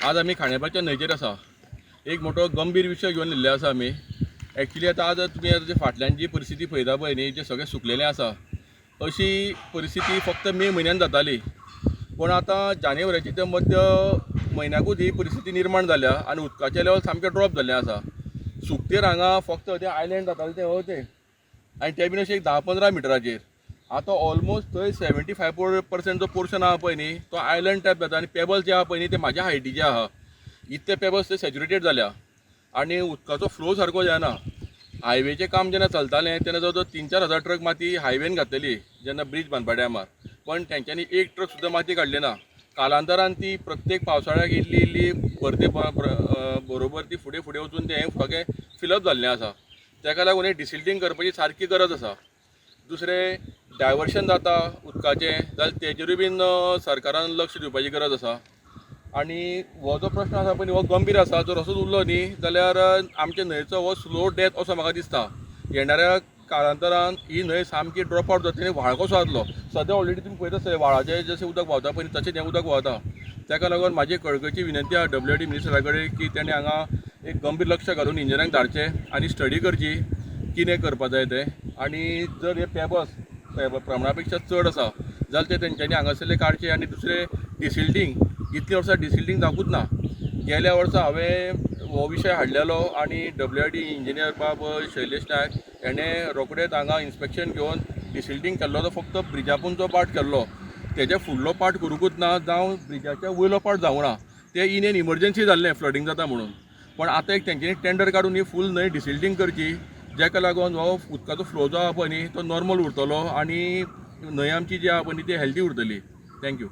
आज आम्ही खाण्यापाच्या न्हंयचेर आसा। एक मोठो गंभीर विशय घेवन येयल्ले आसा आमी। एक्चुअली आज तुम्ही जे फाटल्यान जी परिस्थिती पळयता पळय न्ही, जे सगळें सुकलेलें आसा, अशी परिस्थिती फक्त मे म्हयन्यान जाताली। पण आतां जानेवारीच्या ते मध्य म्हयन्याकूच ही परिस्थिती निर्माण जाल्या आनी उदकाचें लेवल सामकें ड्रॉप जाल्लें आसा। सुकतेर हांगा फक्त ते आयलँड जाताले ते हय आनी ते बीन अशें एक 10-15 मिटराचेर। आतां ऑलमोस्ट थंय 75% जो पोर्शन आहा पळय न्ही, तो आयलँड टायप जाता आनी पेबल्स जे आहा पळय न्ही, ते म्हाज्या हायटीचे आहा। इतले पेबल्स ते सॅच्युरेटेड जाल्या आनी उदकाचो फ्लो सारको जायना। हायवेचें काम जेन्ना चलतालें तेन्ना जवळ जवळ 3-4 हजार ट्रक माती हायवेन घातलेली जेन्ना ब्रीज बांदपा टायमार, पण तेंच्यांनी एक ट्रक सुद्दां माती काडली ना। कालांतरान ती प्रत्येक पावसाळ्याक इल्ली इल्ली भरते बरोबर ती फुडें फुडें वचून तें सगळें फिलअप जाल्लें आसा। ताका लागून हे डिसिल्टींग करपाची सारकी गरज आसा। दुसरें डायवर्शन जाता उदकाचें जाल्यार तेजेरूय बीन सरकारान लक्ष दिवपाची गरज आसा। आनी हो जो प्रश्न आसा पळय न्ही, हो गंभीर आसा। जर असोच उरलो न्ही जाल्यार आमचे न्हंयचो हो स्लो डेथ असो म्हाका दिसता। येणाऱ्या काळांतरान ही न्हंय सामकी ड्रॉप आवट जातली आनी व्हाळ कसो जातलो। सद्या ऑलरेडी तुमी पळयता आसतले व्हाळाचें जशें उदक व्हांवता पळय न्ही, तशेंच हें उदक व्हांवता। ताका लागून म्हाजी कळकळीची विनंती आहा WRD मिनिस्टरा कडेन की तेणें हांगा एक गंभीर लक्ष घालून इंजिनियरांक धाडचें आनी स्टडी करची कितें करपा जाय तें। आनी जर हे पेबल्स प्रमाणा पेक्षा चड आसा जाल्यार ते तेंच्यांनी हांगासरले काडचे। आनी दुसरें डिसिल्टींग, इतलीं वर्सां डिसिल्टींग जावूंकूच ना। गेल्या वर्सा हांवें हो विशय हाडलेलो आनी WRD इंजिनियर बाब शैलेश नायक हेणें रोखडेंच हांगा इन्स्पेक्शन घेवन डिसिल्टींग केल्लो तो फक्त ब्रिजापूनचो पार्ट केल्लो, तेज्या फुडलो पार्ट करूंकूच ना, जावं ब्रिजाच्या वयलो पार्ट जावं ना। तें इन एन इमर्जन्सी जाल्लें फ्लडींग जाता म्हणून। पण आतां एक तेंच्यांनी टेंडर काडून ही फूल न्हंय डिसिल्टींग करची, जेका लागून हो उदकाचो फ्लो जो आहा पळय न्ही, तो नॉर्मल उरतलो आनी न्हंय आमची जी आहा पळय न्ही ती हेल्दी उरतली। थँक्यू।